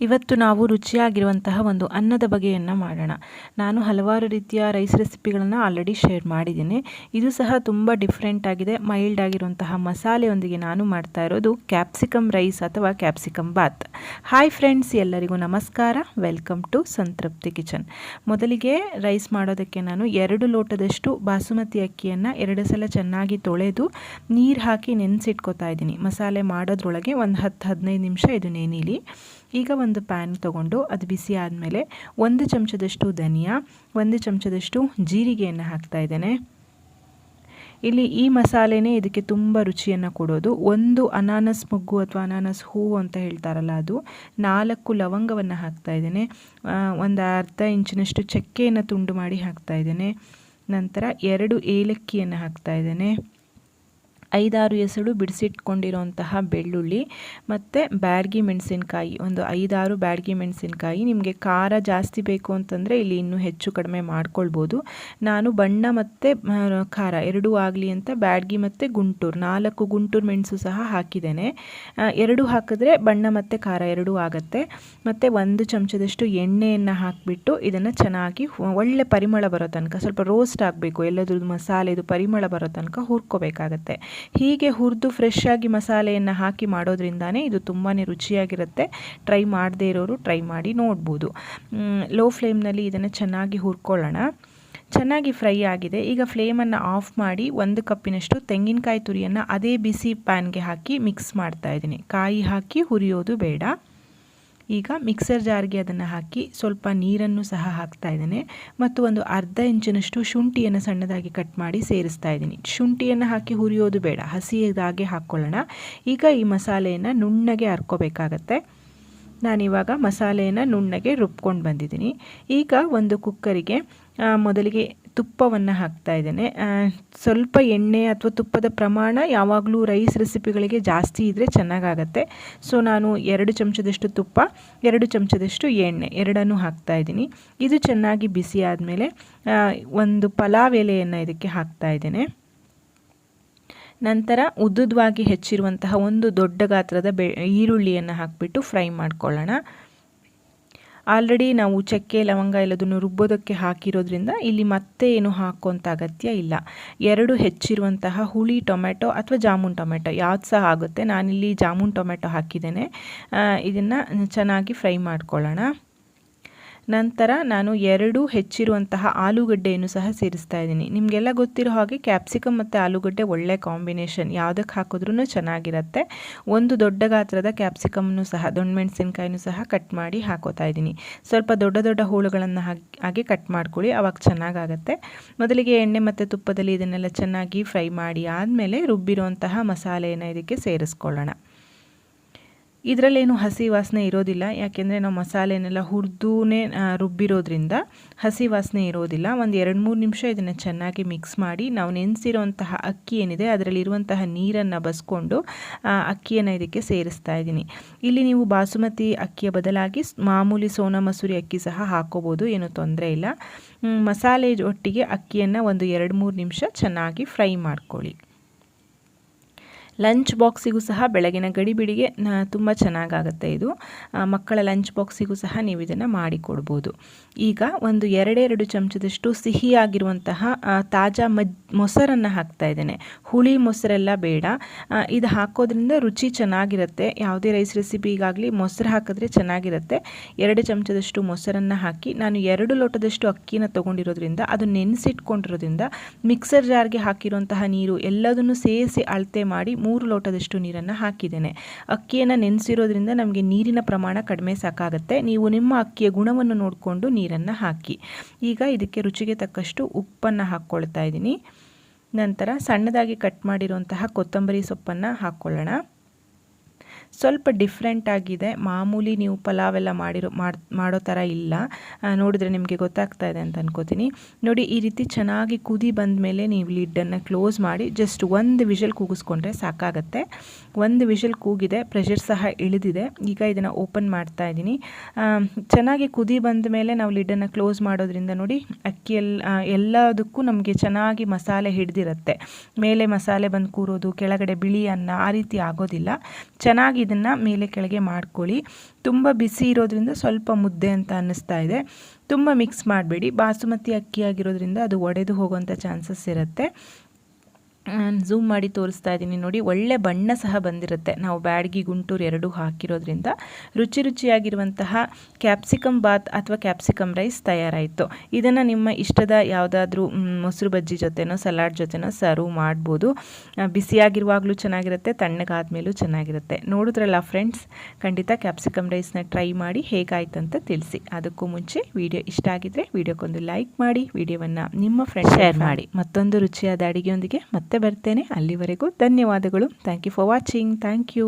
ಇವತ್ತು ನಾವು ರುಚಿಯಾಗಿರುವಂತಹ ಒಂದು ಅನ್ನದ ಬಗೆಯನ್ನು ಮಾಡೋಣ. ನಾನು ಹಲವಾರು ರೀತಿಯ ರೈಸ್ ರೆಸಿಪಿಗಳನ್ನು ಆಲ್ರೆಡಿ ಶೇರ್ ಮಾಡಿದ್ದೀನಿ. ಇದು ಸಹ ತುಂಬ ಡಿಫ್ರೆಂಟ್ ಆಗಿದೆ. ಮೈಲ್ಡ್ ಆಗಿರುವಂತಹ ಮಸಾಲೆಯೊಂದಿಗೆ ನಾನು ಮಾಡ್ತಾ ಇರೋದು ಕ್ಯಾಪ್ಸಿಕಮ್ ರೈಸ್ ಅಥವಾ ಕ್ಯಾಪ್ಸಿಕಮ್ ಬಾತ್. ಹಾಯ್ ಫ್ರೆಂಡ್ಸ್, ಎಲ್ಲರಿಗೂ ನಮಸ್ಕಾರ. ವೆಲ್ಕಮ್ ಟು ಸಂತೃಪ್ತಿ ಕಿಚನ್. ಮೊದಲಿಗೆ ರೈಸ್ ಮಾಡೋದಕ್ಕೆ ನಾನು 2 ಲೋಟದಷ್ಟು ಬಾಸುಮತಿ ಅಕ್ಕಿಯನ್ನು 2 ಸಲ ಚೆನ್ನಾಗಿ ತೊಳೆದು ನೀರು ಹಾಕಿ ನೆನೆಸಿಟ್ಕೋತಾ ಇದ್ದೀನಿ. ಮಸಾಲೆ ಮಾಡೋದ್ರೊಳಗೆ ಒಂದು 10-15 ನಿಮಿಷ ಇದು ನೆನೀಲಿ. ಈಗ ಒಂದು ಪ್ಯಾನ್ ತೊಗೊಂಡು ಅದು ಬಿಸಿ ಆದಮೇಲೆ 1 ಚಮಚದಷ್ಟು ಧನಿಯಾ, 1 ಚಮಚದಷ್ಟು ಜೀರಿಗೆಯನ್ನು ಹಾಕ್ತಾ ಇದ್ದೇನೆ. ಇಲ್ಲಿ ಈ ಮಸಾಲೆನೇ ಇದಕ್ಕೆ ತುಂಬ ರುಚಿಯನ್ನು ಕೊಡೋದು. 1 ಅನಾನಸ್ ಮೊಗ್ಗು ಅಥವಾ ಅನಾನಸ್ ಹೂವು ಅಂತ ಹೇಳ್ತಾರಲ್ಲ ಅದು, 4 ಲವಂಗವನ್ನು ಹಾಕ್ತಾ ಇದ್ದೇನೆ. ಒಂದು ಅರ್ಧ ಇಂಚಿನಷ್ಟು ಚಕ್ಕೆಯನ್ನು ತುಂಡು ಮಾಡಿ ಹಾಕ್ತಾ ಇದ್ದೇನೆ. ನಂತರ 2 ಏಲಕ್ಕಿಯನ್ನು ಹಾಕ್ತಾ ಇದ್ದೇನೆ. 5-6 ಎಸಳು ಬಿಡಿಸಿಟ್ಕೊಂಡಿರೋಂತಹ ಬೆಳ್ಳುಳ್ಳಿ ಮತ್ತು ಬ್ಯಾಡಗಿ ಮೆಣಸಿನಕಾಯಿ, ಒಂದು 5-6 ಬ್ಯಾಡಗಿ ಮೆಣಸಿನಕಾಯಿ. ನಿಮಗೆ ಖಾರ ಜಾಸ್ತಿ ಬೇಕು ಅಂತಂದರೆ ಇಲ್ಲಿ ಇನ್ನೂ ಹೆಚ್ಚು ಕಡಿಮೆ ಮಾಡ್ಕೊಳ್ಬೋದು. ನಾನು ಬಣ್ಣ ಮತ್ತು ಖಾರ ಎರಡೂ ಆಗಲಿ ಅಂತ ಬ್ಯಾಡಗಿ ಮತ್ತು ಗುಂಟೂರು 4 ಗುಂಟೂರು ಮೆಣಸು ಸಹ ಹಾಕಿದ್ದೇನೆ. 2 ಹಾಕಿದ್ರೆ ಬಣ್ಣ ಮತ್ತು ಖಾರ ಎರಡೂ ಆಗುತ್ತೆ. ಮತ್ತು 1 ಚಮಚದಷ್ಟು ಎಣ್ಣೆಯನ್ನು ಹಾಕಿಬಿಟ್ಟು ಇದನ್ನು ಚೆನ್ನಾಗಿ ಒಳ್ಳೆ ಪರಿಮಳ ಬರೋ ತನಕ, ಸ್ವಲ್ಪ ರೋಸ್ಟ್ ಆಗಬೇಕು, ಎಲ್ಲದ್ರದ್ದು ಮಸಾಲೆದು ಪರಿಮಳ ಬರೋ ತನಕ ಹುರ್ಕೋಬೇಕಾಗತ್ತೆ. ಹೀಗೆ ಹುರಿದು ಫ್ರೆಶ್ ಆಗಿ ಮಸಾಲೆಯನ್ನು ಹಾಕಿ ಮಾಡೋದ್ರಿಂದಾನೇ ಇದು ತುಂಬಾ ರುಚಿಯಾಗಿರುತ್ತೆ. ಟ್ರೈ ಮಾಡದೇ ಇರೋರು ಟ್ರೈ ಮಾಡಿ ನೋಡ್ಬೋದು. ಲೋ ಫ್ಲೇಮ್ನಲ್ಲಿ ಇದನ್ನು ಚೆನ್ನಾಗಿ ಹುರ್ಕೊಳ್ಳೋಣ. ಚೆನ್ನಾಗಿ ಫ್ರೈ ಆಗಿದೆ. ಈಗ ಫ್ಲೇಮನ್ನು ಆಫ್ ಮಾಡಿ 1 ಕಪ್ಪಿನಷ್ಟು ತೆಂಗಿನಕಾಯಿ ತುರಿಯನ್ನು ಅದೇ ಬಿಸಿ ಪ್ಯಾನ್ಗೆ ಹಾಕಿ ಮಿಕ್ಸ್ ಮಾಡ್ತಾ ಇದ್ದೀನಿ. ಕಾಯಿ ಹಾಕಿ ಹುರಿಯೋದು ಬೇಡ. ಈಗ ಮಿಕ್ಸರ್ ಜಾರ್ಗೆ ಅದನ್ನು ಹಾಕಿ ಸ್ವಲ್ಪ ನೀರನ್ನು ಸಹ ಹಾಕ್ತಾ ಇದ್ದೇನೆ ಮತ್ತು ಒಂದು ಅರ್ಧ ಇಂಚಿನಷ್ಟು ಶುಂಠಿಯನ್ನು ಸಣ್ಣದಾಗಿ ಕಟ್ ಮಾಡಿ ಸೇರಿಸ್ತಾ ಇದ್ದೀನಿ. ಶುಂಠಿಯನ್ನು ಹಾಕಿ ಹುರಿಯೋದು ಬೇಡ, ಹಸಿಯಾಗಿ ಹಾಕ್ಕೊಳ್ಳೋಣ. ಈಗ ಈ ಮಸಾಲೆಯನ್ನು ನುಣ್ಣಗೆ ಹರ್ಕೋಬೇಕಾಗತ್ತೆ. ನಾನಿವಾಗ ಮಸಾಲೆಯನ್ನು ನುಣ್ಣಗೆ ರುಬ್ಕೊಂಡು ಬಂದಿದ್ದೀನಿ. ಈಗ ಒಂದು ಕುಕ್ಕರಿಗೆ ಮೊದಲಿಗೆ ತುಪ್ಪವನ್ನು ಹಾಕ್ತಾ ಇದ್ದೇನೆ. ಸ್ವಲ್ಪ ಎಣ್ಣೆ ಅಥವಾ ತುಪ್ಪದ ಪ್ರಮಾಣ ಯಾವಾಗಲೂ ರೈಸ್ ರೆಸಿಪಿಗಳಿಗೆ ಜಾಸ್ತಿ ಇದ್ದರೆ ಚೆನ್ನಾಗಾಗತ್ತೆ. ಸೊ ನಾನು 2 ಚಮಚದಷ್ಟು ತುಪ್ಪ, 2 ಚಮಚದಷ್ಟು ಎಣ್ಣೆ ಎರಡನ್ನೂ ಹಾಕ್ತಾ ಇದ್ದೀನಿ. ಇದು ಚೆನ್ನಾಗಿ ಬಿಸಿ ಆದಮೇಲೆ ಒಂದು ಪಲಾವ್ ಎಲೆಯನ್ನು ಇದಕ್ಕೆ ಹಾಕ್ತಾ ಇದ್ದೇನೆ. ನಂತರ ಉದ್ದುದವಾಗಿ ಹೆಚ್ಚಿರುವಂತಹ ಒಂದು ದೊಡ್ಡ ಗಾತ್ರದ ಈರುಳ್ಳಿಯನ್ನು ಹಾಕಿಬಿಟ್ಟು ಫ್ರೈ ಮಾಡ್ಕೊಳ್ಳೋಣ. ಆಲ್ರೆಡಿ ನಾವು ಚಕ್ಕೆ ಲವಂಗ ಎಲ್ಲದನ್ನು ರುಬ್ಬೋದಕ್ಕೆ ಹಾಕಿರೋದ್ರಿಂದ ಇಲ್ಲಿ ಮತ್ತೆ ಏನು ಹಾಕೋಂಥ ಅಗತ್ಯ ಇಲ್ಲ. 2 ಹೆಚ್ಚಿರುವಂತಹ ಹುಳಿ ಟೊಮೆಟೊ ಅಥವಾ ಜಾಮೂನ್ ಟೊಮೆಟೊ ಯಾವ್ದು ಸಹ ಆಗುತ್ತೆ. ನಾನಿಲ್ಲಿ ಜಾಮೂನ್ ಟೊಮೆಟೊ ಹಾಕಿದ್ದೇನೆ. ಇದನ್ನು ಚೆನ್ನಾಗಿ ಫ್ರೈ ಮಾಡ್ಕೊಳ್ಳೋಣ. ನಂತರ ನಾನು 2 ಹೆಚ್ಚಿರುವಂತಹ ಆಲೂಗಡ್ಡೆಯನ್ನು ಸಹ ಸೇರಿಸ್ತಾ ಇದ್ದೀನಿ. ನಿಮಗೆಲ್ಲ ಗೊತ್ತಿರೋ ಹಾಗೆ ಕ್ಯಾಪ್ಸಿಕಮ್ ಮತ್ತು ಆಲೂಗಡ್ಡೆ ಒಳ್ಳೆ ಕಾಂಬಿನೇಷನ್, ಯಾವುದಕ್ಕೆ ಹಾಕಿದ್ರೂ ಚೆನ್ನಾಗಿರುತ್ತೆ. ಒಂದು ದೊಡ್ಡ ಗಾತ್ರದ ಕ್ಯಾಪ್ಸಿಕಮ್ನು ಸಹ, ದೊಣ್ಣಮೆಣಸಿನ್ಕಾಯಿನೂ ಸಹ ಕಟ್ ಮಾಡಿ ಹಾಕೋತಾ ಇದ್ದೀನಿ. ಸ್ವಲ್ಪ ದೊಡ್ಡ ದೊಡ್ಡ ಹೋಳುಗಳನ್ನು ಹಾಗೆ ಕಟ್ ಮಾಡ್ಕೊಳ್ಳಿ, ಅವಾಗ ಚೆನ್ನಾಗಾಗತ್ತೆ. ಮೊದಲಿಗೆ ಎಣ್ಣೆ ಮತ್ತು ತುಪ್ಪದಲ್ಲಿ ಇದನ್ನೆಲ್ಲ ಚೆನ್ನಾಗಿ ಫ್ರೈ ಮಾಡಿ ಆದಮೇಲೆ ರುಬ್ಬಿರುವಂತಹ ಮಸಾಲೆಯನ್ನು ಇದಕ್ಕೆ ಸೇರಿಸ್ಕೊಳ್ಳೋಣ. ಇದರಲ್ಲೇನು ಹಸಿ ವಾಸನೆ ಇರೋದಿಲ್ಲ, ಯಾಕೆಂದರೆ ನಾವು ಮಸಾಲೆನೆಲ್ಲ ಹುರಿದೂನೇ ರುಬ್ಬಿರೋದ್ರಿಂದ ಹಸಿ ವಾಸನೆ ಇರೋದಿಲ್ಲ. ಒಂದು 2-3 ನಿಮಿಷ ಇದನ್ನು ಚೆನ್ನಾಗಿ ಮಿಕ್ಸ್ ಮಾಡಿ ನಾವು ನೆನೆಸಿರೋಂತಹ ಅಕ್ಕಿ ಏನಿದೆ ಅದರಲ್ಲಿರುವಂತಹ ನೀರನ್ನು ಬಸ್ಕೊಂಡು ಅಕ್ಕಿಯನ್ನು ಇದಕ್ಕೆ ಸೇರಿಸ್ತಾ ಇದ್ದೀನಿ. ಇಲ್ಲಿ ನೀವು ಬಾಸುಮತಿ ಅಕ್ಕಿಯ ಬದಲಾಗಿ ಮಾಮೂಲಿ ಸೋನಾ ಮಸೂರಿ ಅಕ್ಕಿ ಸಹ ಹಾಕೋಬೋದು, ಏನೂ ತೊಂದರೆ ಇಲ್ಲ. ಮಸಾಲೆ ಒಟ್ಟಿಗೆ ಅಕ್ಕಿಯನ್ನು ಒಂದು 2-3 ನಿಮಿಷ ಚೆನ್ನಾಗಿ ಫ್ರೈ ಮಾಡ್ಕೊಳ್ಳಿ. ಲಂಚ್ ಬಾಕ್ಸಿಗೂ ಸಹ ಬೆಳಗಿನ ಗಡಿಬಿಡಿಗೆ ತುಂಬ ಚೆನ್ನಾಗಾಗುತ್ತೆ ಇದು. ಮಕ್ಕಳ ಲಂಚ್ ಬಾಕ್ಸಿಗೂ ಸಹ ನೀವು ಇದನ್ನು ಮಾಡಿಕೊಡ್ಬೋದು. ಈಗ ಒಂದು 2 ಚಮಚದಷ್ಟು ಸಿಹಿಯಾಗಿರುವಂತಹ ತಾಜಾ ಮೊಸರನ್ನು ಹಾಕ್ತಾ ಇದ್ದೇನೆ. ಹುಳಿ ಮೊಸರೆಲ್ಲ ಬೇಡ. ಇದು ಹಾಕೋದ್ರಿಂದ ರುಚಿ ಚೆನ್ನಾಗಿರುತ್ತೆ. ಯಾವುದೇ ರೈಸ್ ರೆಸಿಪಿಗಾಗಲಿ ಮೊಸರು ಹಾಕಿದ್ರೆ ಚೆನ್ನಾಗಿರುತ್ತೆ. 2 ಚಮಚದಷ್ಟು ಮೊಸರನ್ನು ಹಾಕಿ, ನಾನು 2 ಲೋಟದಷ್ಟು ಅಕ್ಕಿನ ತೊಗೊಂಡಿರೋದ್ರಿಂದ ಅದು ನೆನೆಸಿಟ್ಕೊಂಡಿರೋದ್ರಿಂದ ಮಿಕ್ಸರ್ ಜಾರ್ಗೆ ಹಾಕಿರುವಂತಹ ನೀರು ಎಲ್ಲದನ್ನು ಸೇರಿಸಿ ಅಳತೆ ಮಾಡಿ 3 ಲೋಟದಷ್ಟು ನೀರನ್ನು ಹಾಕಿದ್ದೇನೆ. ಅಕ್ಕಿಯನ್ನು ನೆನೆಸಿರೋದ್ರಿಂದ ನಮಗೆ ನೀರಿನ ಪ್ರಮಾಣ ಕಡಿಮೆ ಸಾಕಾಗುತ್ತೆ. ನೀವು ನಿಮ್ಮ ಅಕ್ಕಿಯ ಗುಣವನ್ನು ನೋಡಿಕೊಂಡು ನೀರನ್ನು ಹಾಕಿ. ಈಗ ಇದಕ್ಕೆ ರುಚಿಗೆ ತಕ್ಕಷ್ಟು ಉಪ್ಪನ್ನು ಹಾಕ್ಕೊಳ್ತಾ ಇದ್ದೀನಿ. ನಂತರ ಸಣ್ಣದಾಗಿ ಕಟ್ ಮಾಡಿರುವಂತಹ ಕೊತ್ತಂಬರಿ ಸೊಪ್ಪನ್ನು ಹಾಕ್ಕೊಳ್ಳೋಣ. ಸ್ವಲ್ಪ ಡಿಫ್ರೆಂಟ್ ಆಗಿದೆ. ಮಾಮೂಲಿ ನೀವು ಪಲಾವೆಲ್ಲ ಮಾಡೋ ಥರ ಇಲ್ಲ. ನೋಡಿದ್ರೆ ನಿಮಗೆ ಗೊತ್ತಾಗ್ತಾ ಇದೆ ಅಂತ ಅನ್ಕೋತೀನಿ. ನೋಡಿ, ಈ ರೀತಿ ಚೆನ್ನಾಗಿ ಕುದಿ ಬಂದ ಮೇಲೆ ನೀವು ಲಿಡ್ಡನ್ನು ಕ್ಲೋಸ್ ಮಾಡಿ ಜಸ್ಟ್ 1 ವಿಷಲ್ ಕೂಗಿಸ್ಕೊಂಡ್ರೆ ಸಾಕಾಗತ್ತೆ. 1 ವಿಷಲ್ ಕೂಗಿದೆ, ಪ್ರೆಷರ್ ಸಹ ಇಳಿದಿದೆ. ಈಗ ಇದನ್ನು ಓಪನ್ ಮಾಡ್ತಾ ಇದ್ದೀನಿ. ಚೆನ್ನಾಗಿ ಕುದಿ ಬಂದ ಮೇಲೆ ನಾವು ಲಿಡ್ಡನ್ನು ಕ್ಲೋಸ್ ಮಾಡೋದ್ರಿಂದ ನೋಡಿ ಎಲ್ಲದಕ್ಕೂ ನಮಗೆ ಚೆನ್ನಾಗಿ ಮಸಾಲೆ ಹಿಡಿದಿರುತ್ತೆ. ಮೇಲೆ ಮಸಾಲೆ ಬಂದು ಕೂರೋದು, ಕೆಳಗಡೆ ಬಿಳಿ ಅನ್ನ ಆ ರೀತಿ ಆಗೋದಿಲ್ಲ. ಚೆನ್ನಾಗಿ ಇದನ್ನು ಮೇಲೆ ಕೆಳಗೆ ಮಾಡ್ಕೊಳ್ಳಿ. ತುಂಬ ಬಿಸಿ ಇರೋದ್ರಿಂದ ಸ್ವಲ್ಪ ಮುದ್ದೆ ಅಂತ ಅನ್ನಿಸ್ತಾ ಇದೆ. ತುಂಬ ಮಿಕ್ಸ್ ಮಾಡಬೇಡಿ. ಬಾಸುಮತಿ ಅಕ್ಕಿ ಆಗಿರೋದ್ರಿಂದ ಅದು ಒಡೆದು ಹೋಗುವಂಥ ಚಾನ್ಸಸ್ ಇರುತ್ತೆ. ನಾನು ಝೂಮ್ ಮಾಡಿ ತೋರಿಸ್ತಾ ಇದ್ದೀನಿ ನೋಡಿ, ಒಳ್ಳೆ ಬಣ್ಣ ಸಹ ಬಂದಿರುತ್ತೆ. ನಾವು ಬ್ಯಾಡಗಿ ಗುಂಟೂರು ಎರಡೂ ಹಾಕಿರೋದ್ರಿಂದ ರುಚಿಯಾಗಿರುವಂತಹ ಕ್ಯಾಪ್ಸಿಕಮ್ ಬಾತ್ ಅಥವಾ ಕ್ಯಾಪ್ಸಿಕಮ್ ರೈಸ್ ತಯಾರಾಯಿತು. ಇದನ್ನು ನಿಮ್ಮ ಇಷ್ಟದ ಯಾವುದಾದ್ರೂ ಮೊಸರು ಬಜ್ಜಿ ಜೊತೆನೋ ಸಲಾಡ್ ಜೊತೆನೋ ಸರ್ವ್ ಮಾಡ್ಬೋದು. ಬಿಸಿಯಾಗಿರುವಾಗಲೂ ಚೆನ್ನಾಗಿರುತ್ತೆ, ತಣ್ಣಗಾದ್ಮೇಲೂ ಚೆನ್ನಾಗಿರುತ್ತೆ. ನೋಡಿದ್ರಲ್ಲ ಫ್ರೆಂಡ್ಸ್, ಖಂಡಿತ ಕ್ಯಾಪ್ಸಿಕಮ್ ರೈಸ್ನ ಟ್ರೈ ಮಾಡಿ ಹೇಗಾಯ್ತು ಅಂತ ತಿಳಿಸಿ. ಅದಕ್ಕೂ ಮುಂಚೆ ವಿಡಿಯೋ ಇಷ್ಟ ಆಗಿದ್ರೆ ವಿಡಿಯೋಕ್ಕೊಂದು ಲೈಕ್ ಮಾಡಿ, ವಿಡಿಯೋವನ್ನು ನಿಮ್ಮ ಫ್ರೆಂಡ್ಸ್ ಶೇರ್ ಮಾಡಿ. ಮತ್ತೊಂದು ರುಚಿಯಾದ ಅಡಿಗೆಯೊಂದಿಗೆ ಮತ್ತೆ ಬರ್ತೇನೆ. ಅಲ್ಲಿವರೆಗೂ ಧನ್ಯವಾದಗಳು. Thank you for watching. Thank you.